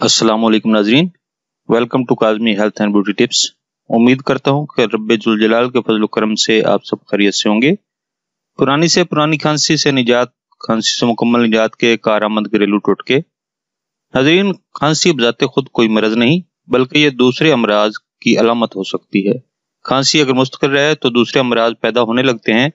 अस्सलाम वालेकुम नाजरीन, welcome to Kazmi health and beauty tips. उम्मीद करता हूँ कि रब्बे जुल जलाल के फजल करम से आप सब खैरियत से होंगे। पुरानी से पुरानी खांसी से निजात, खांसी से मुकम्मल निजात के कारआमद घरेलू टोटके। नाजरीन, खांसी बजाते खुद कोई मरज नहीं, बल्कि ये दूसरे अमराज की अलामत हो सकती है। खांसी अगर मुस्तकिल रहे तो दूसरे अमराज पैदा होने लगते हैं।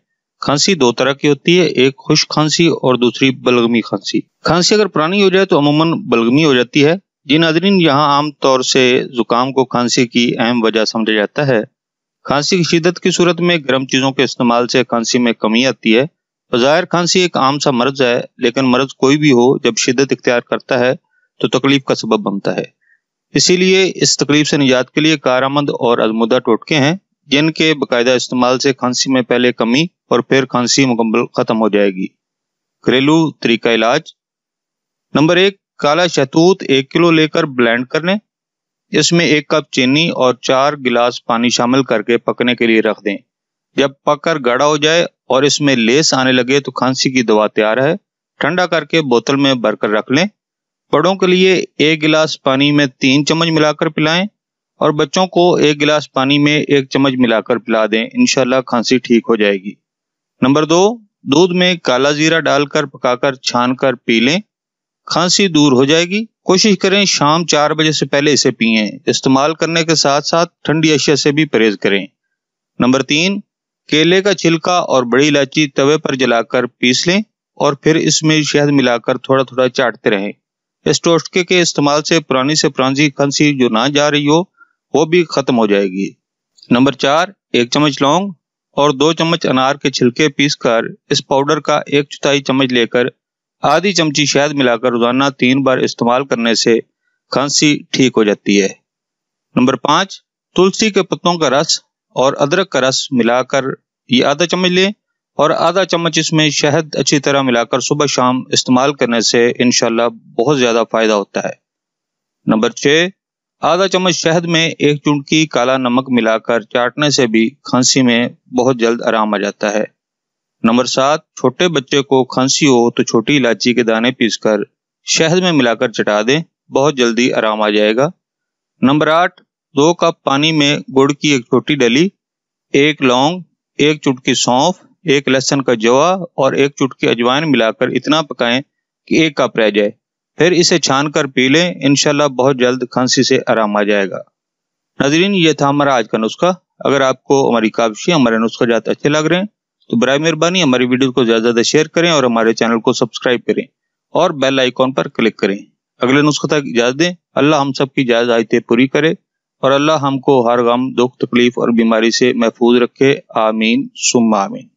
खांसी दो तरह की होती है, एक खुश्क खांसी और दूसरी बलगमी खांसी। खांसी अगर पुरानी हो जाए तो अमूमन बलगमी हो जाती है। जी नाजरीन, यहाँ आम तौर से जुकाम को खांसी की अहम वजह समझा जाता है। खांसी की शिद्दत की सूरत में गर्म चीजों के इस्तेमाल से खांसी में कमी आती है। बज़ाहिर खांसी एक आम सा मर्ज है, लेकिन मर्ज कोई भी हो, जब शिद्दत इख्तियार करता है तो तकलीफ का सबब बनता है। इसीलिए इस तकलीफ से निजात के लिए कारआमद और आजमूदा टोटके हैं, जिनके बाकायदा इस्तेमाल से खांसी में पहले कमी और फिर खांसी मुकम्मल खत्म हो जाएगी। घरेलू तरीका इलाज। नंबर 1, काला शहतूत 1 किलो लेकर ब्लेंड कर लें। इसमें 1 कप चीनी और 4 गिलास पानी शामिल करके पकने के लिए रख दें। जब पककर गाढ़ा हो जाए और इसमें लेस आने लगे तो खांसी की दवा तैयार है। ठंडा करके बोतल में भरकर रख लें। बड़ों के लिए 1 गिलास पानी में 3 चम्मच मिलाकर पिलाएं और बच्चों को 1 गिलास पानी में 1 चम्मच मिलाकर पिला दें। इंशाल्लाह खांसी ठीक हो जाएगी। नंबर 2, दूध में काला जीरा डालकर पकाकर छान कर पी लें, खांसी दूर हो जाएगी। कोशिश करें शाम 4 बजे से पहले इसे पिएं। इस्तेमाल करने के साथ साथ ठंडी अशिया से भी परहेज करें। नंबर 3, केले का छिलका और बड़ी इलायची तवे पर जलाकर पीस लें और फिर इसमें शहद मिलाकर थोड़ा थोड़ा चाटते रहें। इस टोटके के इस्तेमाल से पुरानी खांसी जो ना जा रही हो वो भी खत्म हो जाएगी। नंबर 4, 1 चम्मच लौंग और 2 चम्मच अनार के छिलके पीसकर इस पाउडर का 1/4 चम्मच लेकर आधी चमची शहद मिलाकर रोजाना 3 बार इस्तेमाल करने से खांसी ठीक हो जाती है। नंबर 5, तुलसी के पत्तों का रस और अदरक का रस मिलाकर ये आधा चम्मच लें और आधा चम्मच इसमें शहद अच्छी तरह मिलाकर सुबह शाम इस्तेमाल करने से इंशाल्लाह बहुत ज्यादा फायदा होता है। नंबर 6, आधा चम्मच शहद में 1 चुटकी काला नमक मिलाकर चाटने से भी खांसी में बहुत जल्द आराम आ जाता है। नंबर 7, छोटे बच्चे को खांसी हो तो छोटी इलायची के दाने पीसकर शहद में मिलाकर चटा दें, बहुत जल्दी आराम आ जाएगा। नंबर 8, 2 कप पानी में गुड़ की 1 छोटी डली, 1 लौंग, 1 चुटकी सौंफ, 1 लहसुन का जवा और 1 चुटकी अजवाइन मिलाकर इतना पकाएं कि 1 कप रह जाए, फिर इसे छान कर पी लें। इंशाल्लाह बहुत जल्द खांसी से आराम आ जाएगा। नाज़रीन, ये था हमारा आज का नुस्खा। अगर आपको हमारी काविशें, हमारे नुस्खा जात अच्छे लग रहे हैं तो बराए मेहरबानी हमारी वीडियो को ज्यादा ज्यादा शेयर करें और हमारे चैनल को सब्सक्राइब करें और बेल आइकॉन पर क्लिक करें। अगले नुस्खे तक इजाजत दें। अल्लाह हम सब की जायज़ आयतें पूरी करे और अल्लाह हमको हर गम, दुख, तकलीफ और बीमारी से महफूज रखे। आमीन सुम्मा आमीन।